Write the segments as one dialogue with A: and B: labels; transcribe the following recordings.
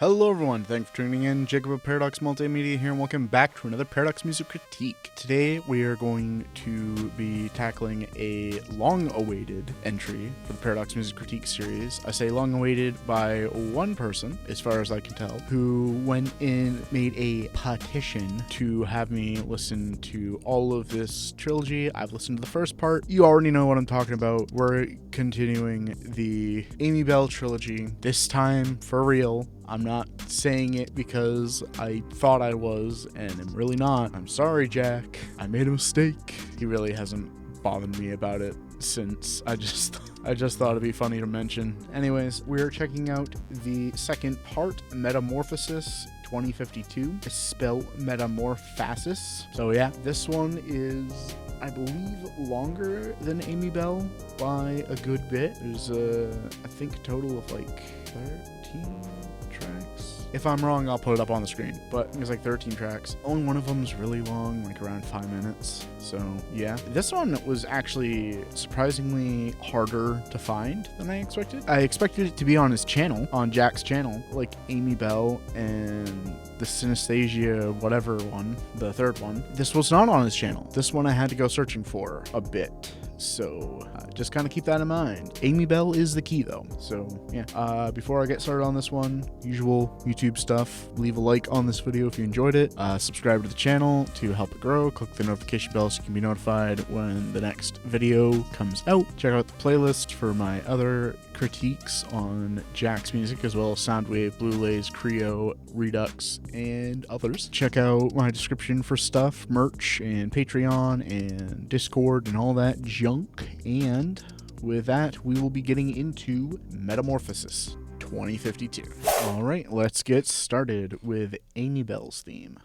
A: Hello everyone, thanks for tuning in. Jacob of Paradox Multimedia here, and welcome back to another Paradox Music Critique. Today we are going to be tackling a long-awaited entry for the Paradox Music Critique series. I say long-awaited by one person, as far as I can tell, who went in, made a petition to have me listen to all of this trilogy. I've listened to the first part. You already know what I'm talking about. We're continuing the Amybelle trilogy, this time for real. I'm not saying it because I thought I was, and I'm really not. I'm sorry, Jack. I made a mistake. He really hasn't bothered me about it since I just thought it'd be funny to mention. Anyways, we're checking out the second part, Metamorphasis 2052. It's spelled Metamorphasis. So yeah, this one is, I believe, longer than Amybelle by a good bit. There's I think a total of like 13 tracks. If I'm wrong, I'll put it up on the screen, but there's like 13 tracks. Only one of them is really long, like around 5 minutes. So yeah, this one was actually surprisingly harder to find than I expected. I expected it to be on his channel, on Jack's channel, like Amybelle and the Synesthesia whatever one, the third one. This was not on his channel. This one I had to go searching for a bit. So just kind of keep that in mind. Amybelle is the key though. So yeah, before I get started on this one, usual YouTube stuff, leave a like on this video if you enjoyed it. Subscribe to the channel to help it grow. Click the notification bell so you can be notified when the next video comes out. Check out the playlist for my other critiques on Jack's music, as well as Soundwave, Blu-rays, Creo, Redux, and others. Check out my description for stuff, merch, and Patreon, and Discord, and all that junk. And with that, we will be getting into Metamorphasis 2052. Alright, let's get started with Amybelle's theme.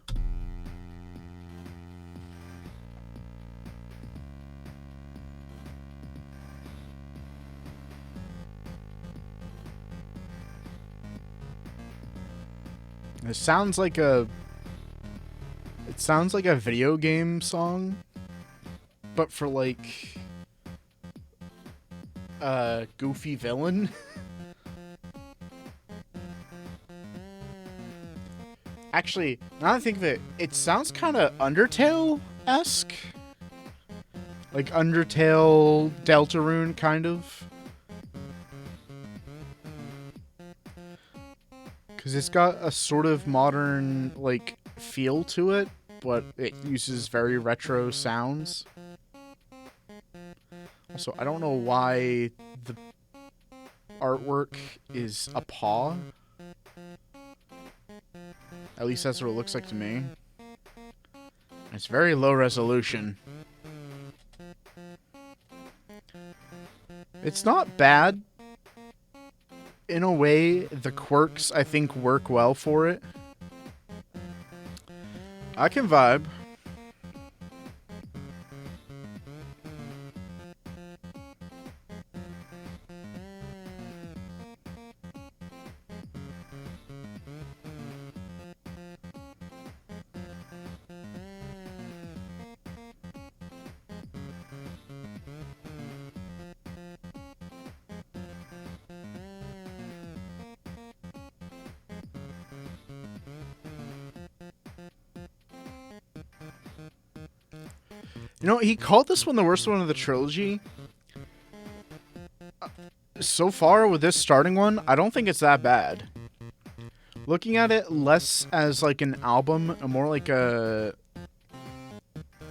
A: It sounds like a video game song, but for like a goofy villain. Actually, now that I think of it, it sounds kind of Undertale-esque. Like Undertale, Deltarune, kind of. Because it's got a sort of modern, like, feel to it, but it uses very retro sounds. Also, I don't know why the artwork is a paw. At least that's what it looks like to me. It's very low resolution. It's not bad. In a way, the quirks, I think, work well for it. I can vibe. You know, he called this one the worst one of the trilogy. So far, with this starting one, I don't think it's that bad. Looking at it less as like an album, and more like a...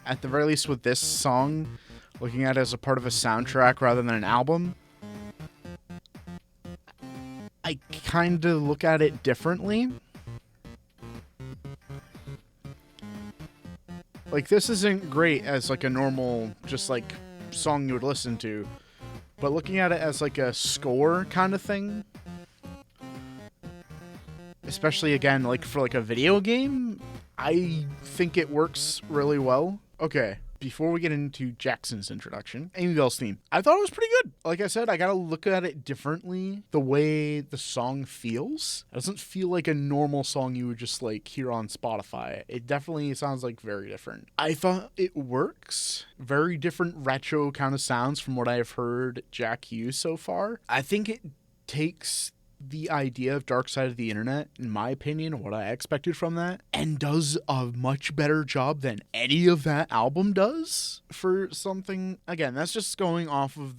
A: At the very least with this song, looking at it as a part of a soundtrack rather than an album, I kind of look at it differently. Like, this isn't great as, like, a normal, just, like, song you would listen to. But looking at it as, like, a score kind of thing, especially, again, like, for, like, a video game, I think it works really well. Okay, before we get into Jackson's introduction, Amybelle's theme. I thought it was pretty good. Like I said, I gotta look at it differently. The way the song feels. It doesn't feel like a normal song you would just like hear on Spotify. It definitely sounds like very different. I thought it works. Very different retro kind of sounds from what I've heard Jack use so far. I think it takes the idea of Dark Side of the Internet, in my opinion, what I expected from that, and does a much better job than any of that album does for something. Again, that's just going off of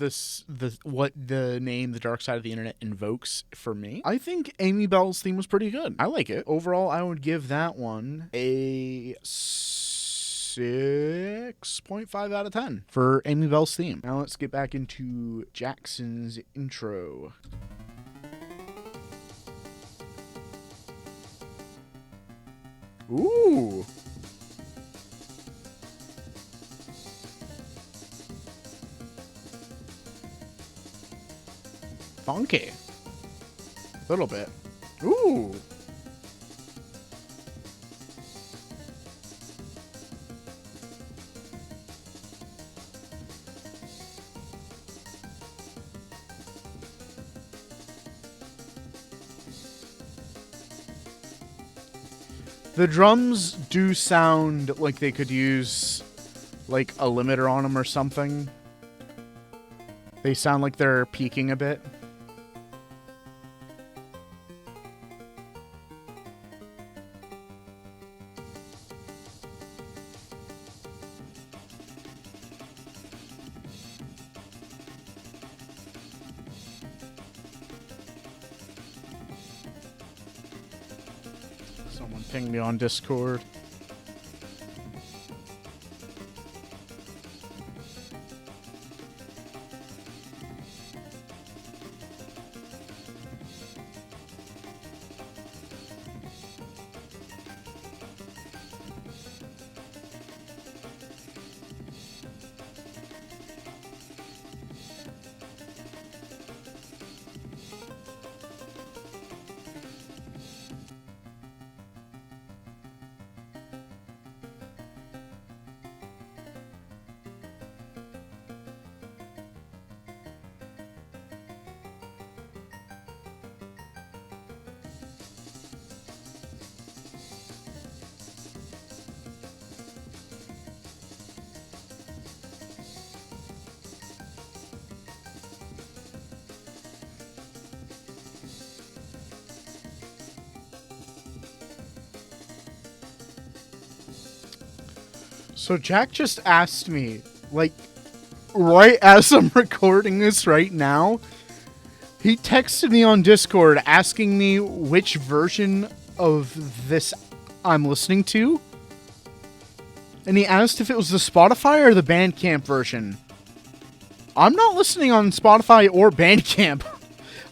A: what the name The Dark Side of the Internet invokes for me. I think Amybelle's theme was pretty good. I like it. Overall, I would give that one a 6.5 out of 10 for Amybelle's theme. Now let's get back into Jackson's intro. Ooh. Funky. A little bit. Ooh. The drums do sound like they could use, like, a limiter on them or something. They sound like they're peaking a bit. Someone ping me on Discord. So Jack just asked me, like, right as I'm recording this right now, he texted me on Discord asking me which version of this I'm listening to. And he asked if it was the Spotify or the Bandcamp version. I'm not listening on Spotify or Bandcamp.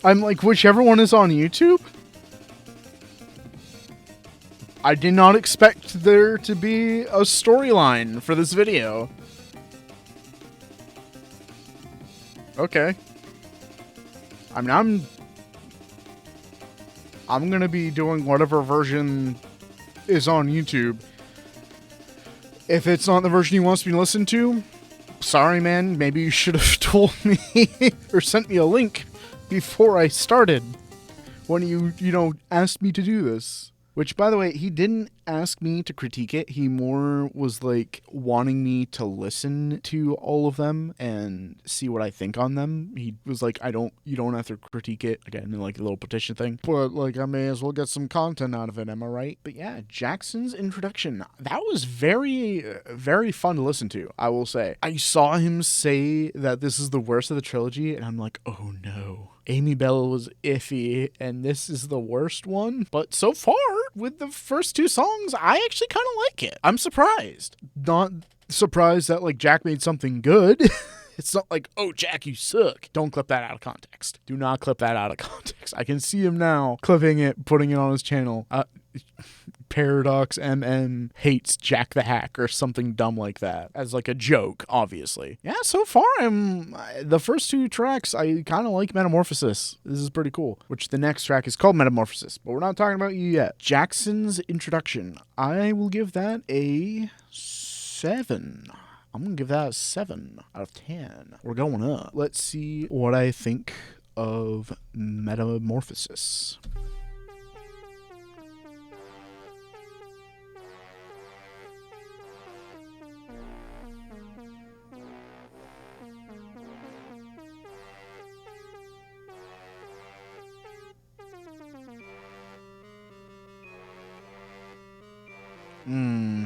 A: I'm like, whichever one is on YouTube. I did not expect there to be a storyline for this video. Okay. I mean, I'm gonna be doing whatever version is on YouTube. If it's not the version you want me to listen to, sorry, man. Maybe you should have told me or sent me a link before I started when you asked me to do this. Which, by the way, he didn't ask me to critique it. He more was, like, wanting me to listen to all of them and see what I think on them. He was like, you don't have to critique it. Again, like a little petition thing. But, like, I may as well get some content out of it, am I right? But yeah, Jackson's introduction. That was very, very fun to listen to, I will say. I saw him say that this is the worst of the trilogy, and I'm like, oh no. Amybelle was iffy, and this is the worst one. But so far, with the first two songs, I actually kind of like it. I'm surprised. Not surprised that, like, Jack made something good. It's not like, oh, Jack, you suck. Don't clip that out of context. Do not clip that out of context. I can see him now clipping it, putting it on his channel. Paradox MN hates Jack the Hack or something dumb like that as like a joke, obviously. Yeah, so far the first two tracks, I kind of like Metamorphasis. This is pretty cool. Which the next track is called Metamorphasis, but we're not talking about you yet. Jackson's introduction. I will give that a 7. I'm going to give that a 7 out of 10. We're going up. Let's see what I think of Metamorphasis. Hmm.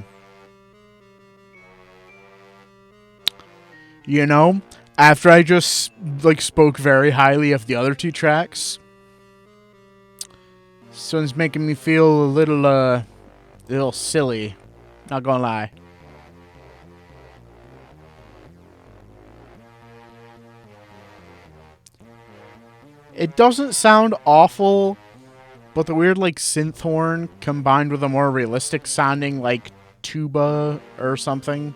A: You know, after I just like spoke very highly of the other two tracks, this one's making me feel a little silly. Not gonna lie. It doesn't sound awful, but the weird like synth horn combined with a more realistic sounding like tuba or something.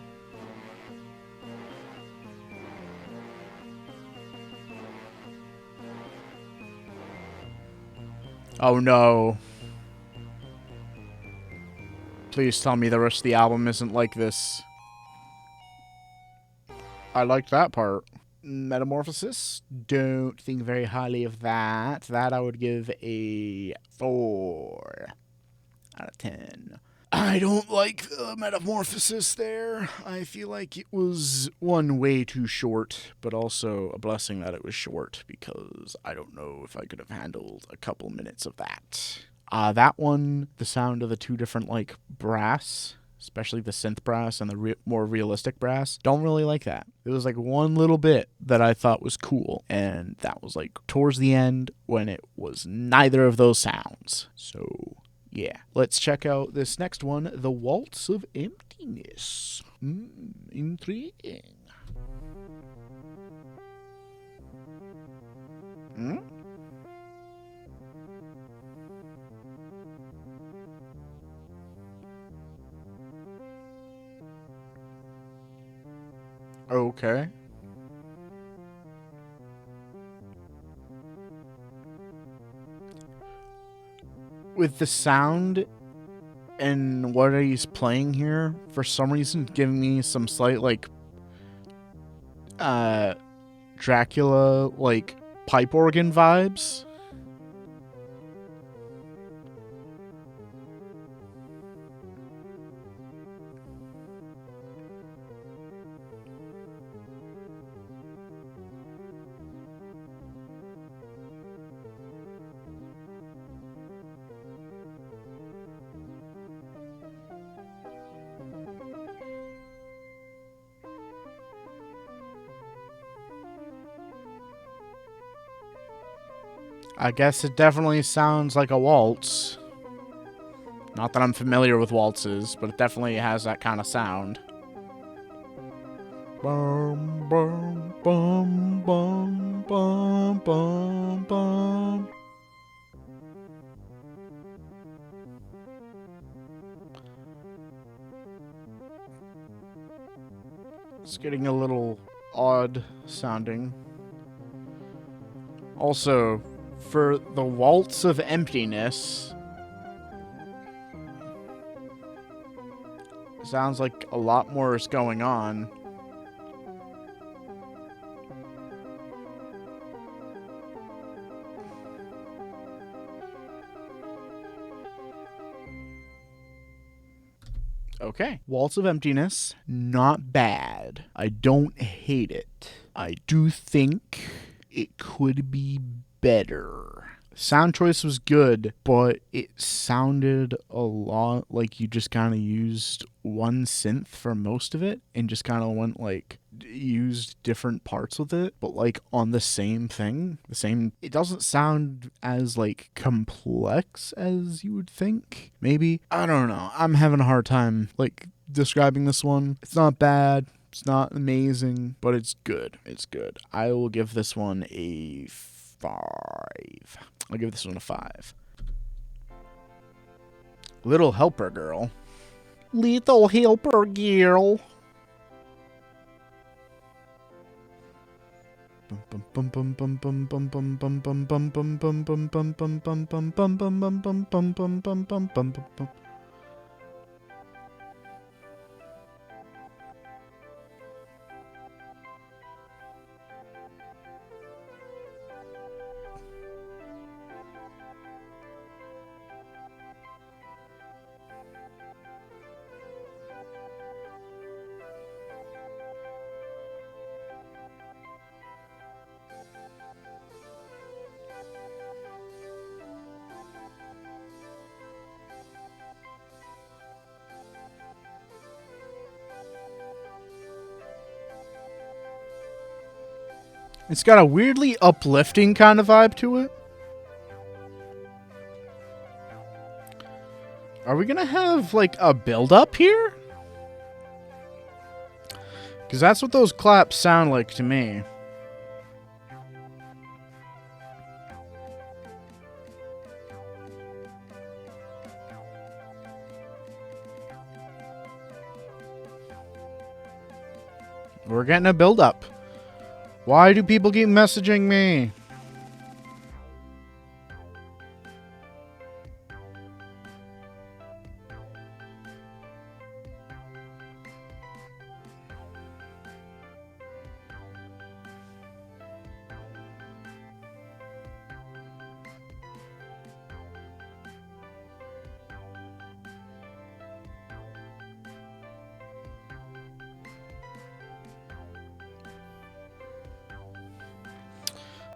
A: Oh no. Please tell me the rest of the album isn't like this. I liked that part. Metamorphasis. Don't think very highly of that. That I would give a 4 out of 10. I don't like the Metamorphasis there. I feel like it was one way too short, but also a blessing that it was short because I don't know if I could have handled a couple minutes of that. That one, the sound of the two different like brass, especially the synth brass and the more realistic brass, don't really like that. It was like one little bit that I thought was cool, and that was like towards the end when it was neither of those sounds. So yeah, let's check out this next one, The Waltz of Emptiness. Intriguing. Hmm? Okay. With the sound and what he's playing here, for some reason, giving me some slight like uh Dracula like pipe organ vibes. I guess it definitely sounds like a waltz. Not that I'm familiar with waltzes, but it definitely has that kind of sound. Bum, bum, bum, bum, bum, bum, bum. It's getting a little odd sounding. Also, for the Waltz of Emptiness, sounds like a lot more is going on. Okay. Waltz of Emptiness, not bad. I don't hate it. I do think it could be better. Sound choice was good, but it sounded a lot like you just kind of used one synth for most of it and just kind of went like used different parts with it, but like on the same thing. It doesn't sound as like complex as you would think. Maybe. I don't know. I'm having a hard time like describing this one. It's not bad. It's not amazing, but it's good. It's good. I will give this one a 5. I'll give this one a 5. Little Helper Girl. Little Helper Girl. It's got a weirdly uplifting kind of vibe to it. Are we gonna have, like, a build-up here? Because that's what those claps sound like to me. We're getting a build-up. Why do people keep messaging me?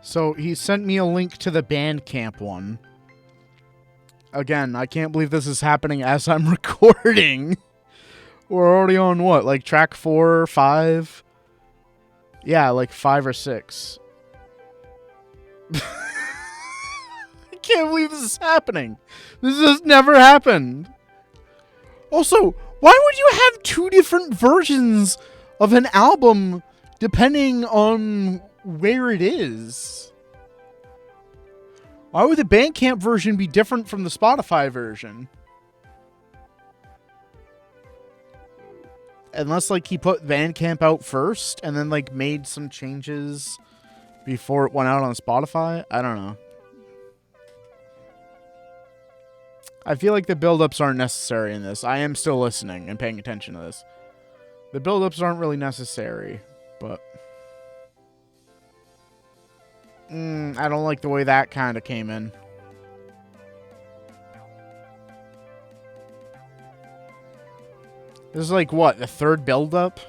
A: So he sent me a link to the Bandcamp one. Again, I can't believe this is happening as I'm recording. We're already on what? Like track 4 or 5? Yeah, like 5 or 6. I can't believe this is happening. This has never happened. Also, why would you have 2 different versions of an album depending on where it is? Why would the Bandcamp version be different from the Spotify version? Unless, like, he put Bandcamp out first and then, like, made some changes before it went out on Spotify. I don't know. I feel like the build-ups aren't necessary in this. I am still listening and paying attention to this. The build-ups aren't really necessary, but... I don't like the way that kind of came in. This is like, what, the 3rd build-up?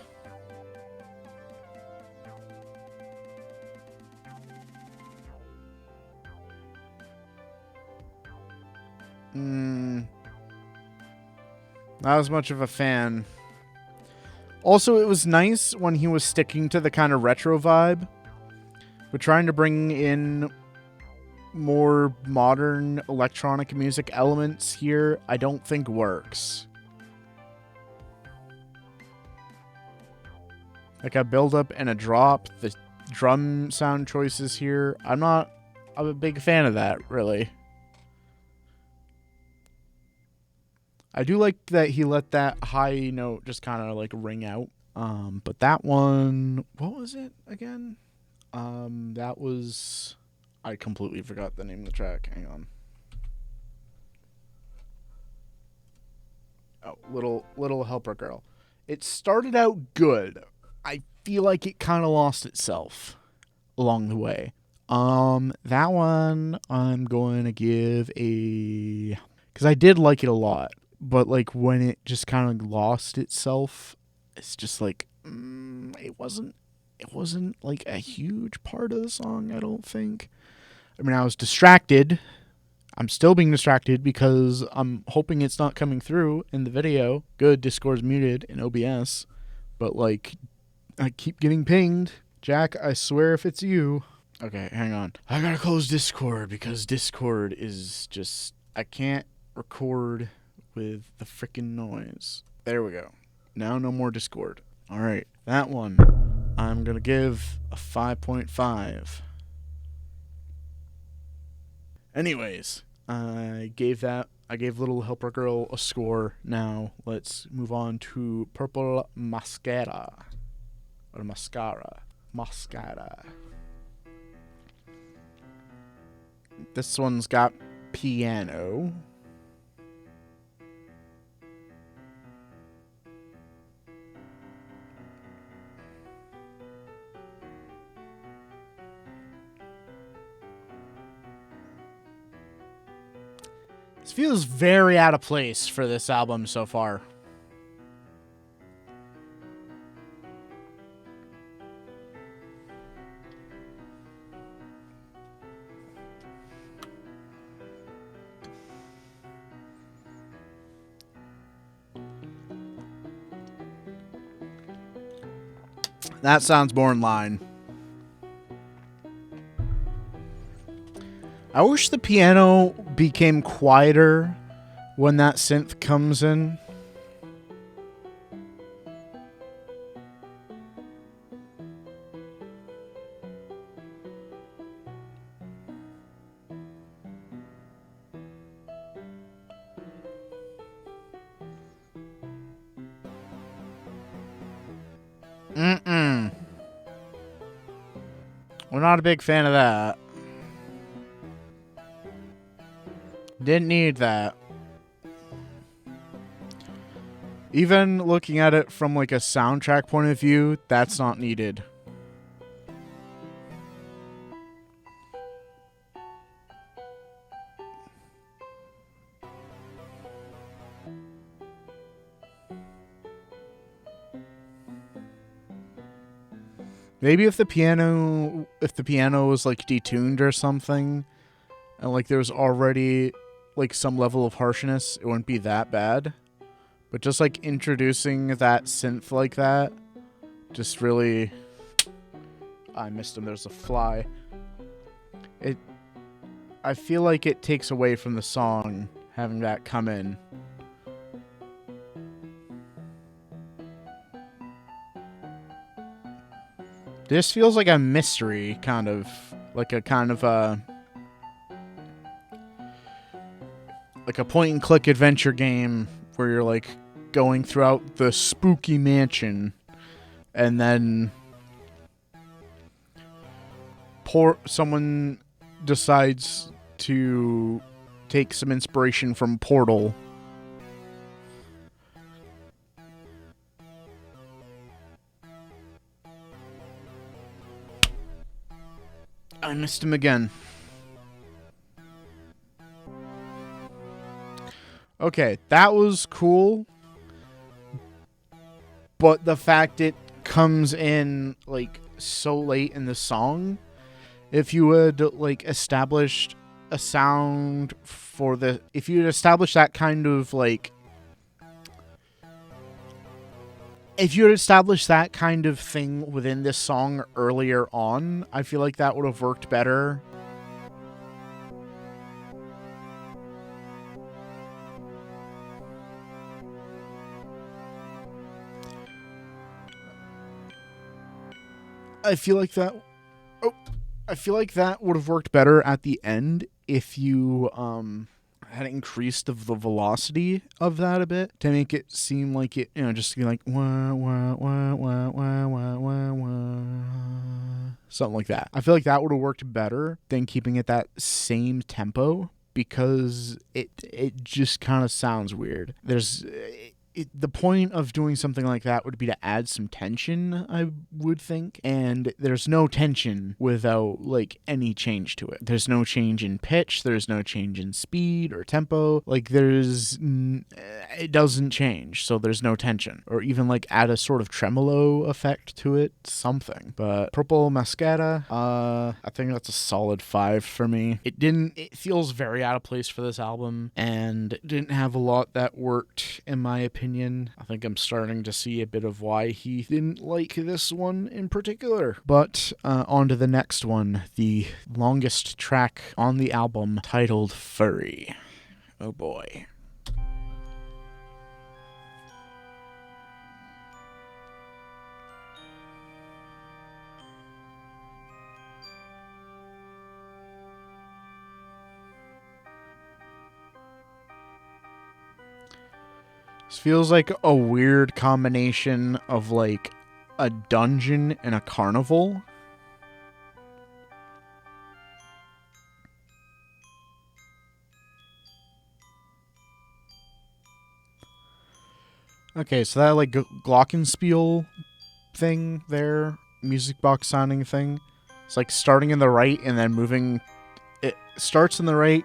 A: Not as much of a fan. Also, it was nice when he was sticking to the kind of retro vibe, but trying to bring in more modern electronic music elements here, I don't think works. Like a build-up and a drop, the drum sound choices here, I'm a big fan of that, really. I do like that he let that high note just kind of like ring out. But that one, what was it again? That was, I completely forgot the name of the track. Hang on. Oh, Little Helper Girl. It started out good. I feel like it kind of lost itself along the way. That one I'm going to give a, because I did like it a lot, but like when it just kind of lost itself, it's just like it wasn't like a huge part of the song, I don't think. I mean, I was distracted. I'm still being distracted because I'm hoping it's not coming through in the video. Good, Discord's muted in OBS. But, like, I keep getting pinged. Jack, I swear if it's you. Okay, hang on. I gotta close Discord because Discord is just... I can't record with the freaking noise. There we go. Now no more Discord. Alright, that one I'm gonna give a 5.5. Anyways, I gave Little Helper Girl a score. Now let's move on to Purple Mascara. Or Mascara. Mascara. This one's got piano. This feels very out of place for this album so far. That sounds more in line. I wish the piano became quieter when that synth comes in. Mm-mm. We're not a big fan of that. Didn't need that. Even looking at it from like a soundtrack point of view, that's not needed. Maybe if the piano was like detuned or something, and like there was already like some level of harshness, it wouldn't be that bad. But just like introducing that synth like that, just really... I missed him. There's a fly. I feel like it takes away from the song having that come in. This feels like a mystery, kind of. Like a point-and-click adventure game where you're, like, going throughout the spooky mansion, and then someone decides to take some inspiration from Portal. I missed him again. Okay, that was cool. But the fact it comes in, like, so late in the song, if you had, like, established a sound for the... If you had established that kind of, like... If you had established that kind of thing within this song earlier on, I feel like that would have worked better. I feel like that would have worked better at the end if you had increased the velocity of that a bit to make it seem like it, just to be like wah wah wah wah wah wah wah wah, something like that. I feel like that would have worked better than keeping it that same tempo, because it just kind of sounds weird. The point of doing something like that would be to add some tension, I would think. And there's no tension without, like, any change to it. There's no change in pitch. There's no change in speed or tempo. Like, it doesn't change, so there's no tension. Or even, like, add a sort of tremolo effect to it, something. But Purple Mascara, I think that's a solid 5 for me. It feels very out of place for this album, and it didn't have a lot that worked, in my opinion. I think I'm starting to see a bit of why he didn't like this one in particular. But on to the next one, the longest track on the album, titled Furry. Oh boy. This feels like a weird combination of, like, a dungeon and a carnival. Okay, so that, like, glockenspiel thing there, music box sounding thing, it's like starting in the right and then moving. It starts in the right,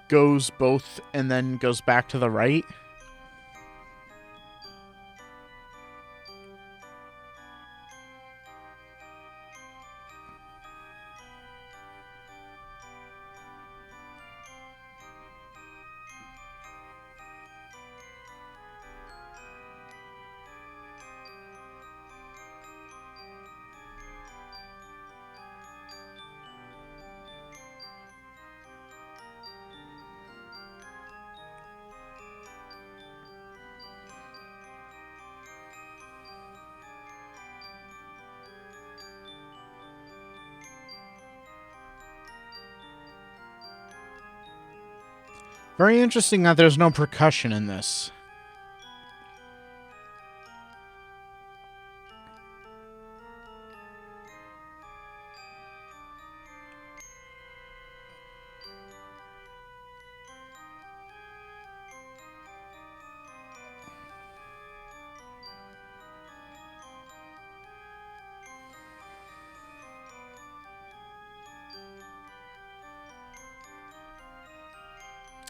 A: goes both, and then goes back to the right. Very interesting that there's no percussion in this.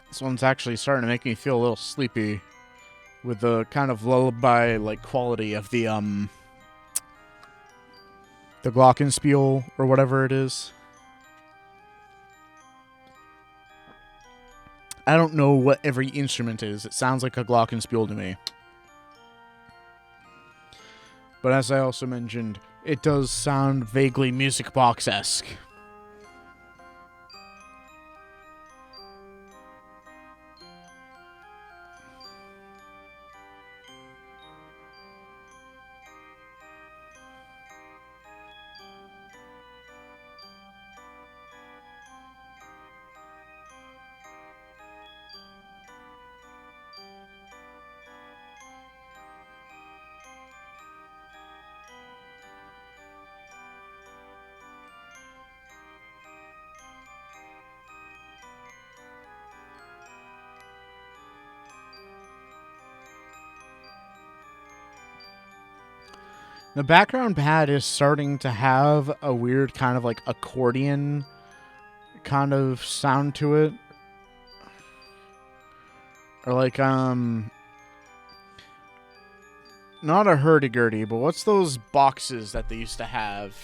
A: This one's actually starting to make me feel a little sleepy with the kind of lullaby-like quality of the glockenspiel or whatever it is. I don't know what every instrument is. It sounds like a glockenspiel to me. But as I also mentioned, it does sound vaguely music box-esque. The background pad is starting to have a weird kind of like accordion kind of sound to it. Or like, not a hurdy-gurdy, but what's those boxes that they used to have?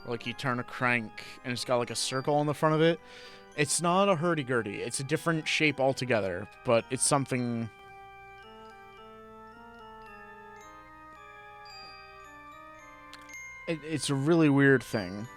A: Like you turn a crank and it's got like a circle on the front of it. It's not a hurdy-gurdy. It's a different shape altogether, but it's something... It's a really weird thing.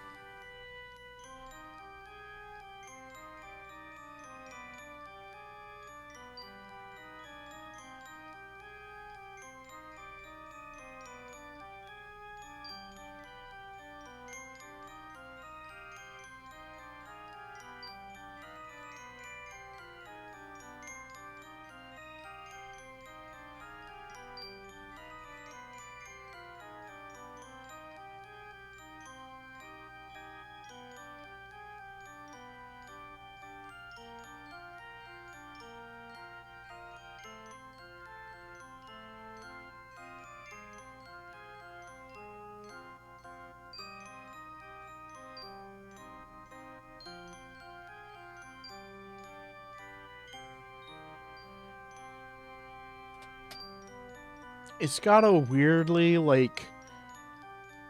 A: It's got a weirdly, like,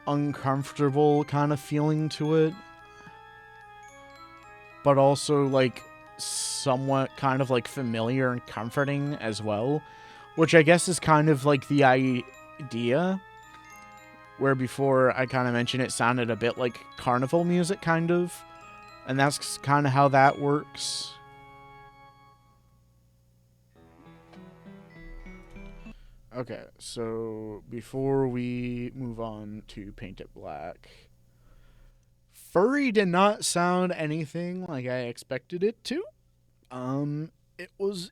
A: uncomfortable kind of feeling to it. But also, like, somewhat kind of, like, familiar and comforting as well. Which I guess is kind of, like, the idea. Where before I kind of mentioned it sounded a bit like carnival music, kind of. And that's kind of how that works. Okay, so before we move on to Paint It Black, Furry did not sound anything like I expected it to.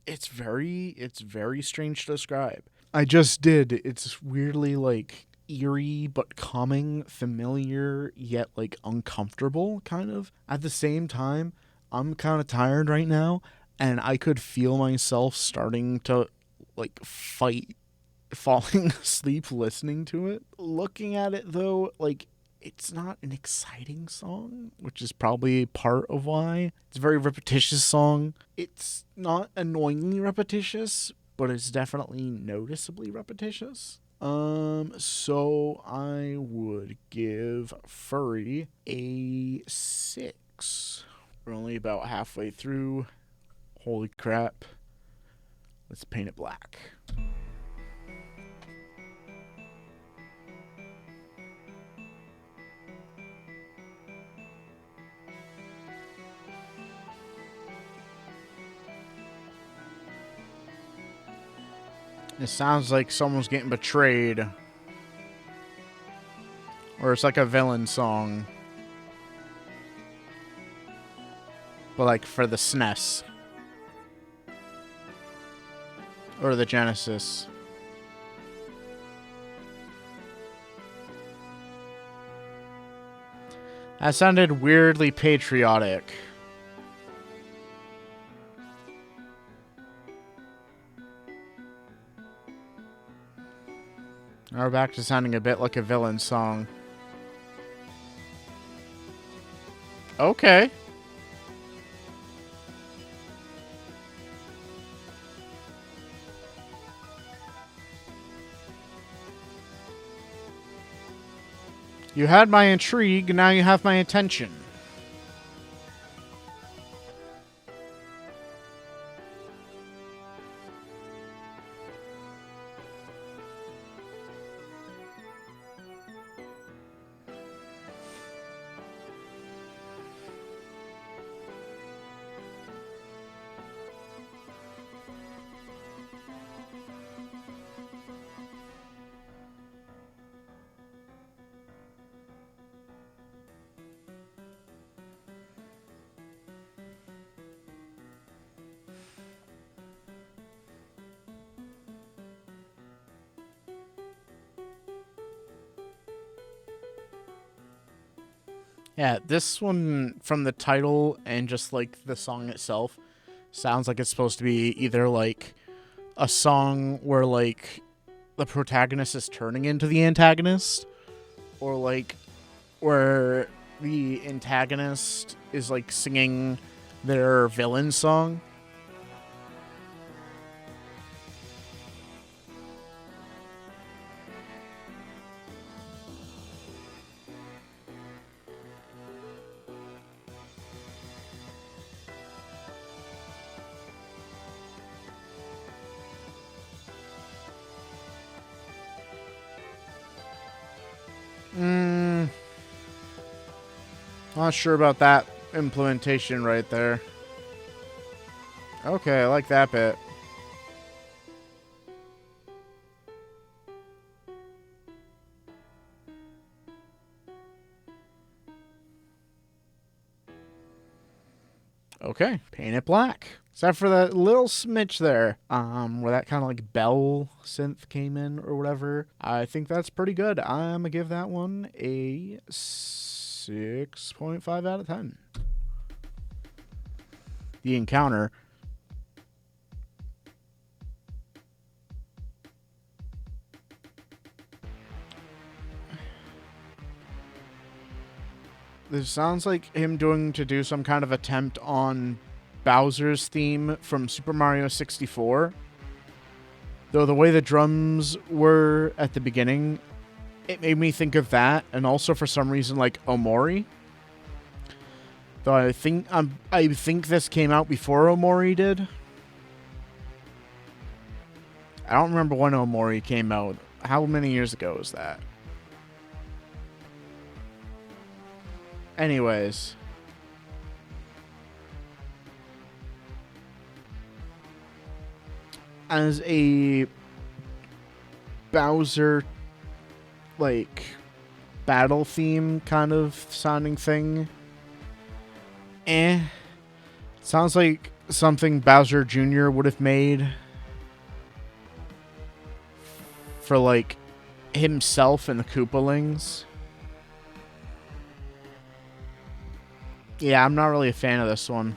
A: It's very strange to describe. I just did. It's weirdly like eerie but calming, familiar yet like uncomfortable kind of. At the same time, I'm kind of tired right now and I could feel myself starting to like falling asleep listening to it. Looking at it though, like it's not an exciting song, which is probably part of why. It's a very repetitious song. It's not annoyingly repetitious, but it's definitely noticeably repetitious. So I would give Furry a 6. We're only about halfway through. Holy crap. Let's paint it black. It sounds like someone's getting betrayed. Or it's like a villain song. But like for the SNES. Or the Genesis. That sounded weirdly patriotic. Now we're back to sounding a bit like a villain song. Okay. You had my intrigue, now you have my attention. Yeah, this one, from the title and just, like, the song itself, sounds like it's supposed to be either, like, a song where, like, the protagonist is turning into the antagonist, or, like, where the antagonist is, like, singing their villain song. Not sure about that implementation right there. Okay, I like that bit. Okay, paint it black. Except for that little smidge there, where that kind of like bell synth came in or whatever. I think that's pretty good. I'm gonna give that one a 6.5 out of 10. The encounter. This sounds like him to do some kind of attempt on Bowser's theme from Super Mario 64. Though the way the drums were at the beginning, it made me think of that, and also for some reason like Omori. Though I think this came out before Omori did. I don't remember when Omori came out. How many years ago was that? Anyways. As a Bowser, like, battle theme kind of sounding thing, sounds like something Bowser Jr. would have made for, like, himself and the Koopalings. Yeah, I'm not really a fan of this one.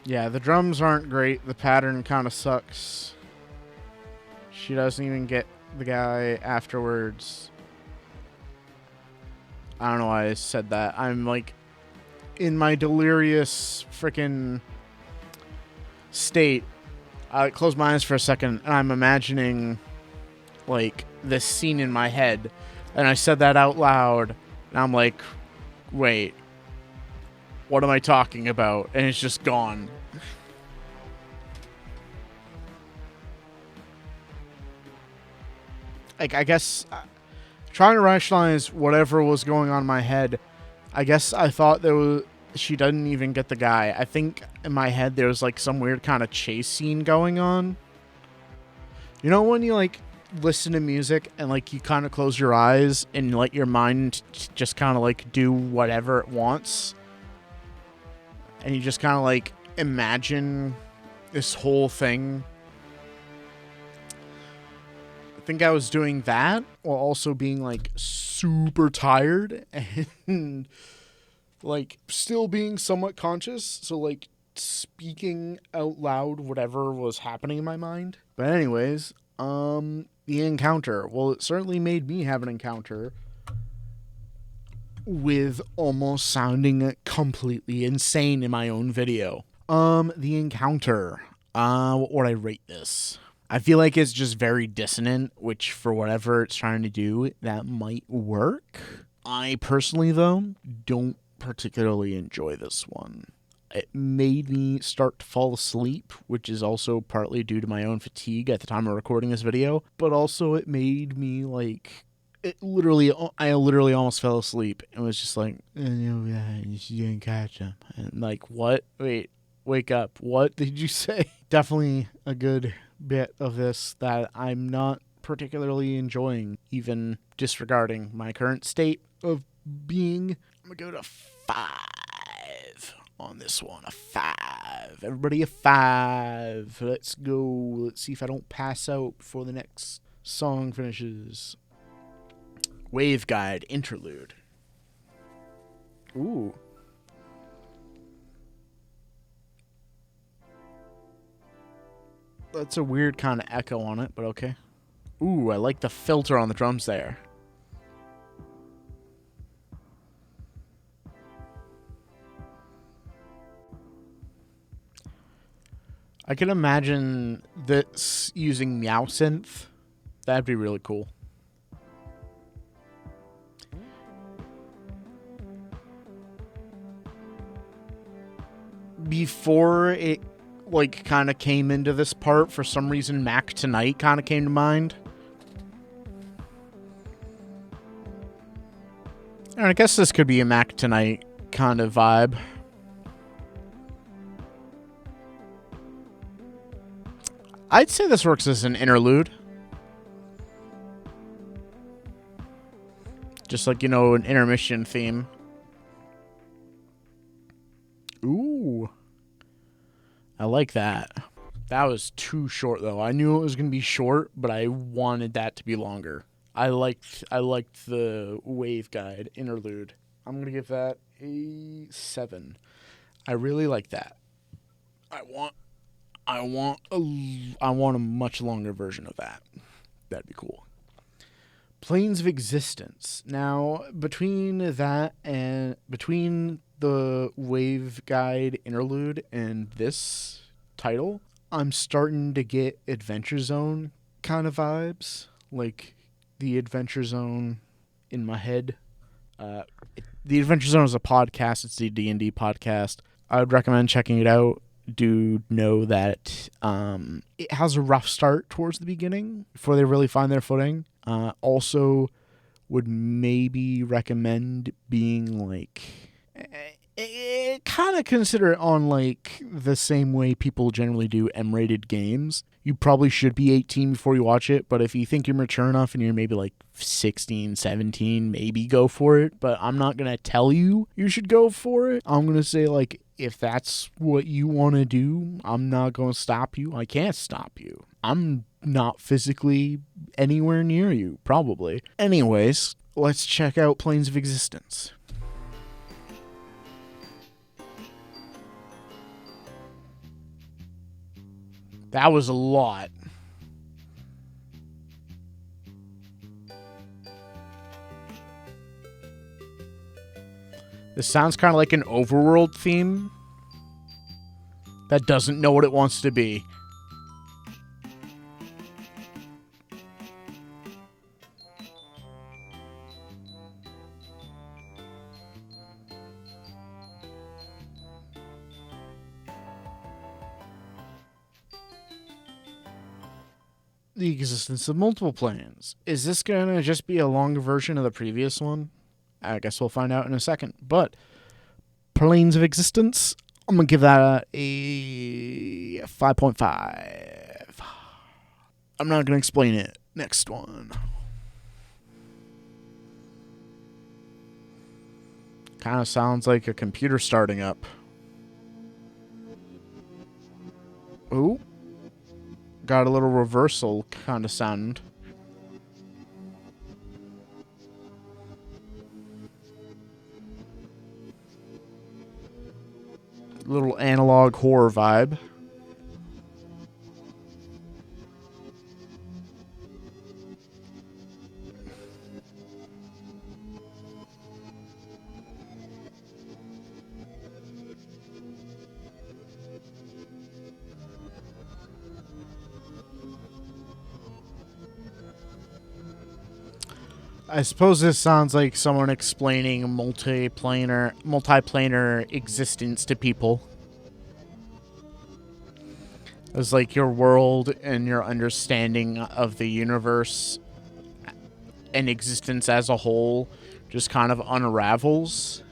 A: Yeah, the drums aren't great. The pattern kind of sucks. She doesn't even get the guy afterwards. I don't know why I said that. I'm like in my delirious freaking state. I close my eyes for a second and I'm imagining like this scene in my head. And I said that out loud. And I'm like, wait, what am I talking about? And it's just gone. Like, I guess, trying to rationalize whatever was going on in my head, I guess I thought she doesn't even get the guy. I think in my head there was, like, some weird kind of chase scene going on. You know when you, like, listen to music and like you kind of close your eyes and let your mind just kind of like do whatever it wants, and you just kind of like imagine this whole thing. I think I was doing that while also being like super tired and like still being somewhat conscious, so like speaking out loud whatever was happening in my mind. But anyways, the encounter. Well, it certainly made me have an encounter with almost sounding completely insane in my own video. The encounter. What would I rate this? I feel like it's just very dissonant, which for whatever it's trying to do, that might work. I personally, though, don't particularly enjoy this one. It made me start to fall asleep, which is also partly due to my own fatigue at the time of recording this video, but also it made me like, I literally almost fell asleep and was just like, you didn't catch him. And like, what? Wait, wake up. What did you say? Definitely a good bit of this that I'm not particularly enjoying, even disregarding my current state of being. I'm gonna go to 5 on this one. A 5. Everybody a 5. Let's go. Let's see if I don't pass out before the next song finishes. Waveguide interlude. Ooh. That's a weird kind of echo on it, but okay. Ooh, I like the filter on the drums there. I can imagine this using meow synth. That'd be really cool. Before it like kind of came into this part, for some reason Mac Tonight kind of came to mind. And I guess this could be a Mac Tonight kind of vibe. I'd say this works as an interlude. Just like, you know, an intermission theme. Ooh. I like that. That was too short, though. I knew it was going to be short, but I wanted that to be longer. I liked the waveguide interlude. I'm going to give that a 7. I really like that. I want a much longer version of that. That'd be cool. Planes of Existence. Now, between that and between the waveguide interlude and this title, I'm starting to get Adventure Zone kind of vibes, like the Adventure Zone in my head. The Adventure Zone is a podcast. It's the D&D podcast. I would recommend checking it out. Do know that it has a rough start towards the beginning before they really find their footing. Also would maybe recommend being like, kind of consider it on like the same way people generally do M-rated games. You probably should be 18 before you watch it, but if you think you're mature enough and you're maybe like 16, 17, maybe go for it. But I'm not going to tell you should go for it. I'm going to say, like, if that's what you want to do, I'm not going to stop you. I can't stop you. I'm not physically anywhere near you, probably. Anyways, let's check out Planes of Existence. That was a lot. This sounds kind of like an overworld theme that doesn't know what it wants to be. The existence of multiple planes. Is this going to just be a longer version of the previous one? I guess we'll find out in a second. But Planes of Existence, I'm going to give that a 5.5. I'm not going to explain it. Next one. Kind of sounds like a computer starting up. Ooh. Got a little reversal kind of sound. Little analog horror vibe. I suppose this sounds like someone explaining multiplanar existence to people. It's like your world and your understanding of the universe and existence as a whole just kind of unravels.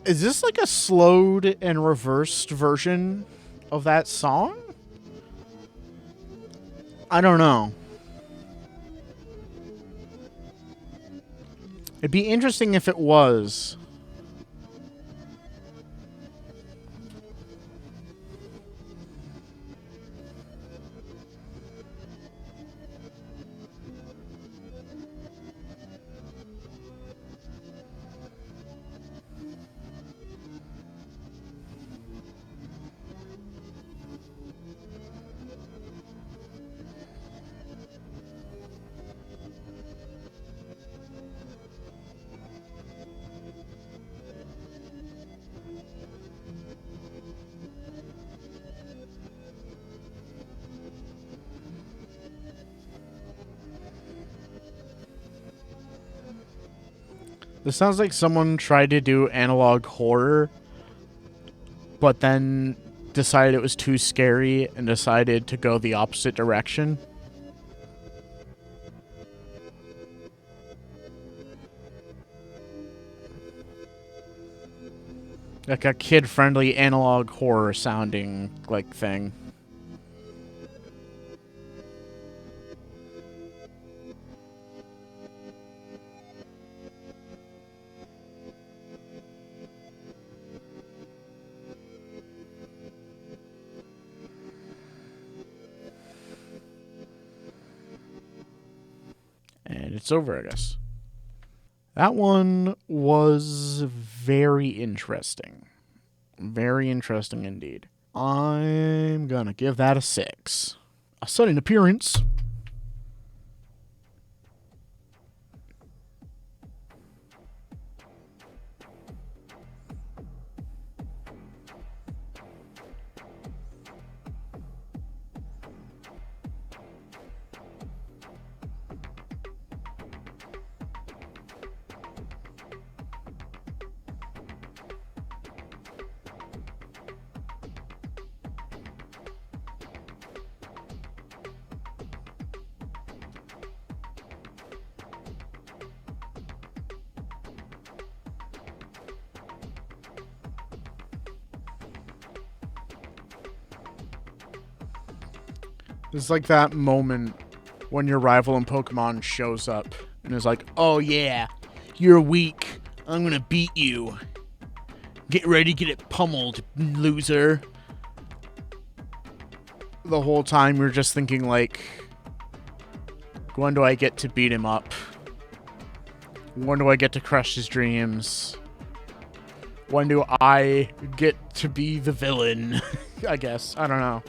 A: Is this like a slowed and reversed version of that song? I don't know. It'd be interesting if it was. This sounds like someone tried to do analog horror, but then decided it was too scary and decided to go the opposite direction. Like a kid-friendly analog horror sounding like thing. And it's over, I guess. That one was very interesting. Very interesting indeed. I'm gonna give that a 6. A sudden appearance. It's like that moment when your rival in Pokemon shows up and is like, "Oh yeah, you're weak. I'm gonna beat you. Get ready to get it pummeled, loser." The whole time you're just thinking like, when do I get to beat him up? When do I get to crush his dreams? When do I get to be the villain? I guess. I don't know.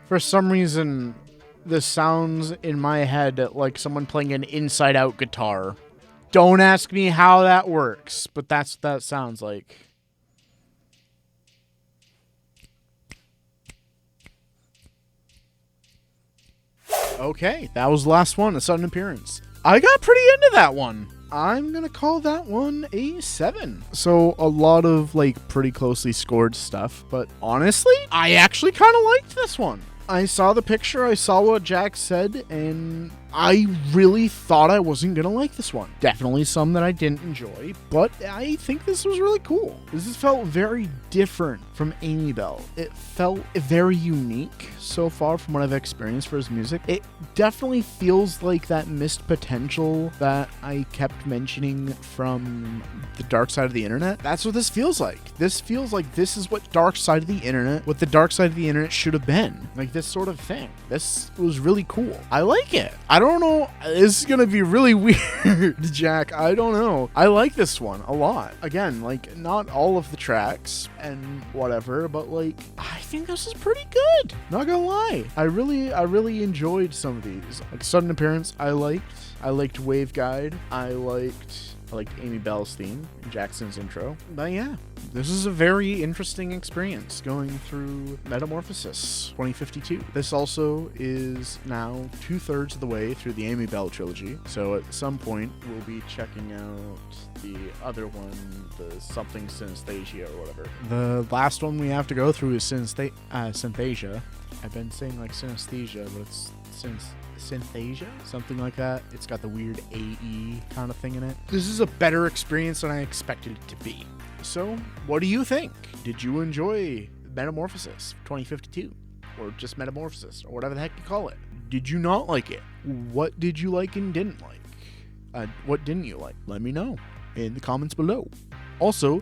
A: For some reason, this sounds in my head like someone playing an inside-out guitar. Don't ask me how that works, but that's what that sounds like. Okay, that was the last one, a sudden appearance. I got pretty into that one. I'm gonna call that one a 7. So a lot of like pretty closely scored stuff, but honestly, I actually kind of liked this one. I saw the picture, I saw what Jack said, and I really thought I wasn't gonna like this one. Definitely some that I didn't enjoy, but I think this was really cool. This felt very different from Amybelle. It felt very unique so far from what I've experienced for his music. It definitely feels like that missed potential that I kept mentioning from the dark side of the internet. That's what this feels like. This feels like this is what the dark side of the internet should have been. Like this sort of thing. This was really cool. I like it. I don't know. This is gonna be really weird, Jack. I don't know. I like this one a lot. Again, like not all of the tracks and whatever, but like I think this is pretty good. Not gonna lie. I really enjoyed some of these. Like Sudden Appearance, I liked Wave Guide. I liked Amybelle's theme, Jackson's intro. But yeah, this is a very interesting experience going through Metamorphasis 2052. This also is now 2/3 of the way through the Amybelle trilogy. So at some point, we'll be checking out the other one, the something Synesthesia or whatever. The last one we have to go through is Synthesia. I've been saying like synesthesia, but it's Synthesia, something like that. It's got the weird AE kind of thing in it. This is a better experience than I expected it to be. So, what do you think? Did you enjoy Metamorphosis 2052? Or just Metamorphosis, or whatever the heck you call it? Did you not like it? What did you like and didn't like? What didn't you like? Let me know in the comments below. Also,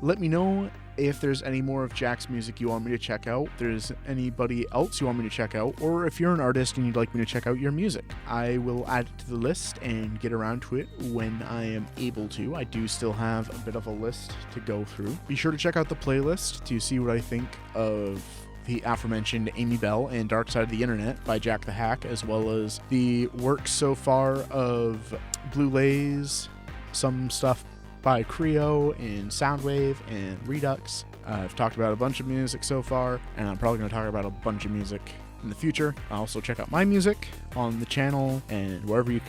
A: let me know if there's any more of Jack's music you want me to check out, if there's anybody else you want me to check out, or if you're an artist and you'd like me to check out your music. I will add it to the list and get around to it when I am able to. I do still have a bit of a list to go through. Be sure to check out the playlist to see what I think of the aforementioned Amybelle and Dark Side of the Internet by Jack the Hack, as well as the work so far of Blue Lays, some stuff by Creo and Soundwave and Redux. I've talked about a bunch of music so far, and I'm probably going to talk about a bunch of music in the future. Also check out my music on the channel and wherever you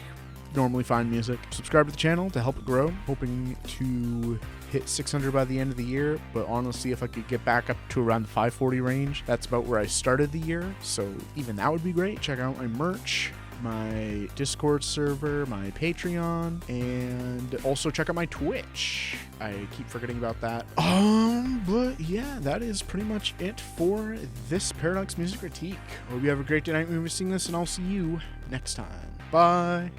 A: normally find music. Subscribe to the channel to help it grow. Hoping to hit 600 by the end of the year, but honestly, if I could get back up to around the 540 range, that's about where I started the year, so even that would be great. Check out my merch, my Discord server, my Patreon, and also check out my Twitch. I keep forgetting about that. But yeah, that is pretty much it for this Paradox Music Critique. Hope you have a great day night when you're seeing this, and I'll see you next time. Bye.